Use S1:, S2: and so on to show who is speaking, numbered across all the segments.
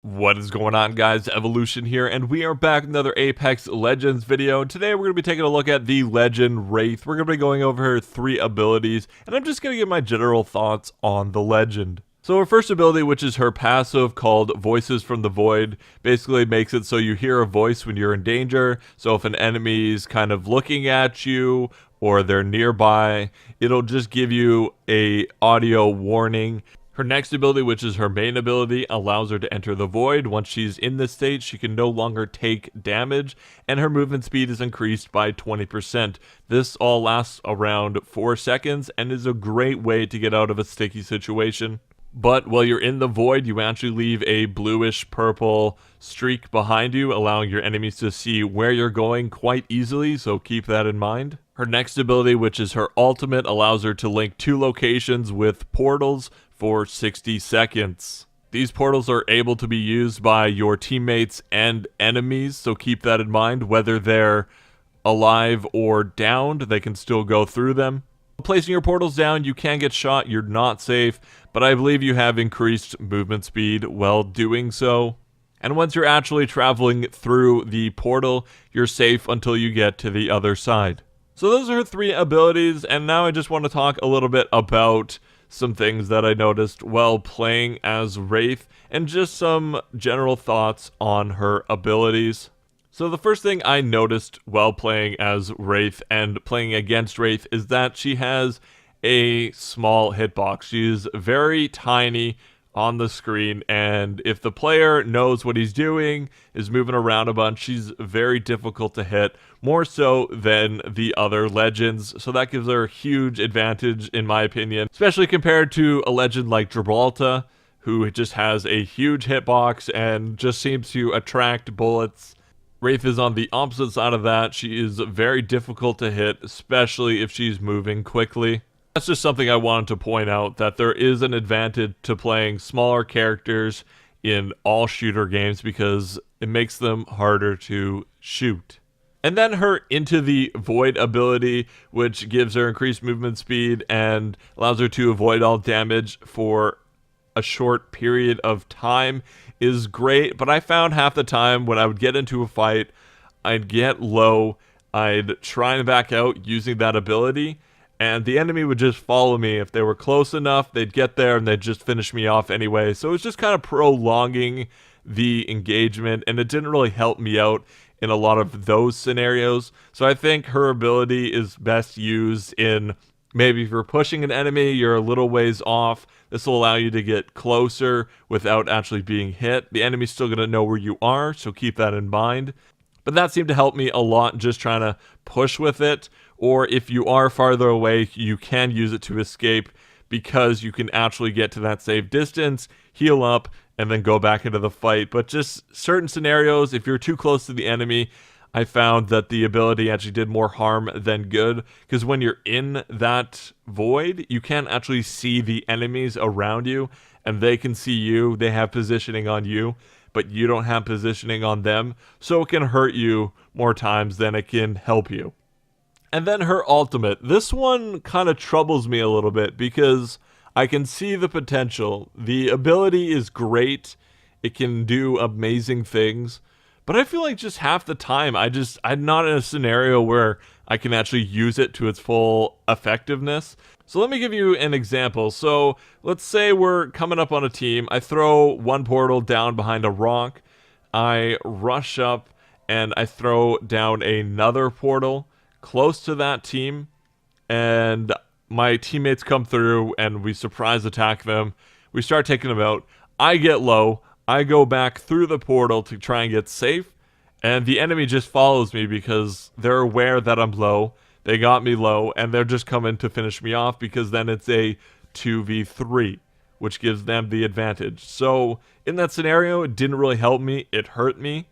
S1: What is going on, guys? Evolution here, and we are back with another Apex Legends video. And today we're going to be taking a look at the Legend Wraith. We're going to be going over her 3 abilities, and I'm just going to give my general thoughts on the Legend. So her first ability, which is her passive called Voices from the Void, basically makes it so you hear a voice when you're in danger. So if an enemy's kind of looking at you or they're nearby, it'll just give you a audio warning. Her next ability, which is her main ability, allows her to enter the void. Once she's in this state, she can no longer take damage, and her movement speed is increased by 20%. This all lasts around 4 seconds and is a great way to get out of a sticky situation. But while you're in the void, you actually leave a bluish purple streak behind you, allowing your enemies to see where you're going quite easily, so keep that in mind. Her next ability, which is her ultimate, allows her to link 2 locations with portals for 60 seconds. These portals are able to be used by your teammates and enemies, so keep that in mind. Whether they're alive or downed, they can still go through them. Placing your portals down, you can get shot, you're not safe, but I believe you have increased movement speed while doing so. And once you're actually traveling through the portal, you're safe until you get to the other side. So those are her 3 abilities, and now I just want to talk a little bit about some things that I noticed while playing as Wraith, and just some general thoughts on her abilities. So the first thing I noticed while playing as Wraith and playing against Wraith is that she has a small hitbox. She's very tiny on the screen, and if the player knows what he's doing, is moving around a bunch, she's very difficult to hit, more so than the other legends. So that gives her a huge advantage, in my opinion, especially compared to a legend like Gibraltar, who just has a huge hitbox and just seems to attract bullets. Wraith is on the opposite side of that. She is very difficult to hit, especially if she's moving quickly. That's just something I wanted to point out, that there is an advantage to playing smaller characters in all shooter games because it makes them harder to shoot. And then her Into the Void ability, which gives her increased movement speed and allows her to avoid all damage for a short period of time, is great. But I found half the time when I would get into a fight, I'd get low, I'd try and back out using that ability, and the enemy would just follow me. If they were close enough, they'd get there and they'd just finish me off anyway. So it was just kind of prolonging the engagement, and it didn't really help me out in a lot of those scenarios. So I think her ability is best used in maybe if you're pushing an enemy, you're a little ways off. This will allow you to get closer without actually being hit. The enemy's still going to know where you are, so keep that in mind. But that seemed to help me a lot, just trying to push with it. Or if you are farther away, you can use it to escape because you can actually get to that safe distance, heal up, and then go back into the fight. But just certain scenarios, if you're too close to the enemy, I found that the ability actually did more harm than good, because when you're in that void, you can't actually see the enemies around you, and they can see you. They have positioning on you, but you don't have positioning on them, so it can hurt you more times than it can help you. And then her ultimate. This one kind of troubles me a little bit because I can see the potential. The ability is great. It can do amazing things. But I feel like just half the time, I'm not in a scenario where I can actually use it to its full effectiveness. So let me give you an example. So let's say we're coming up on a team. I throw one portal down behind a rock. I rush up and I throw down another portal close to that team, and my teammates come through and we surprise attack them. We start taking them out. I get low. I go back through the portal to try and get safe, and the enemy just follows me because they're aware that I'm low. They got me low, and they're just coming to finish me off because then it's a 2v3, which gives them the advantage. So in that scenario, it didn't really help me. It hurt me.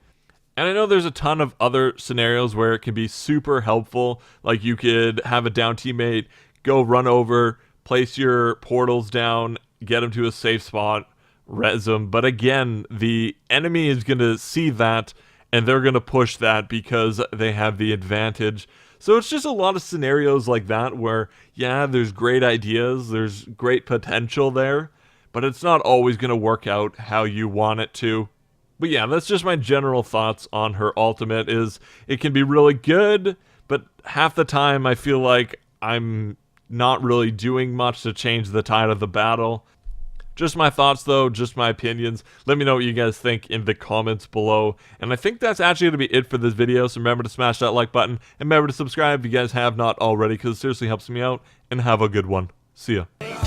S1: And I know there's a ton of other scenarios where it can be super helpful. Like you could have a down teammate, go run over, place your portals down, get them to a safe spot, res them. But again, the enemy is going to see that, and they're going to push that because they have the advantage. So it's just a lot of scenarios like that where, yeah, there's great ideas, there's great potential there, but it's not always going to work out how you want it to. But yeah, that's just my general thoughts on her ultimate. Is it can be really good, but half the time I feel like I'm not really doing much to change the tide of the battle. Just my thoughts though, just my opinions. Let me know what you guys think in the comments below. And I think that's actually going to be it for this video, so remember to smash that like button, and remember to subscribe if you guys have not already, because it seriously helps me out, and have a good one. See ya.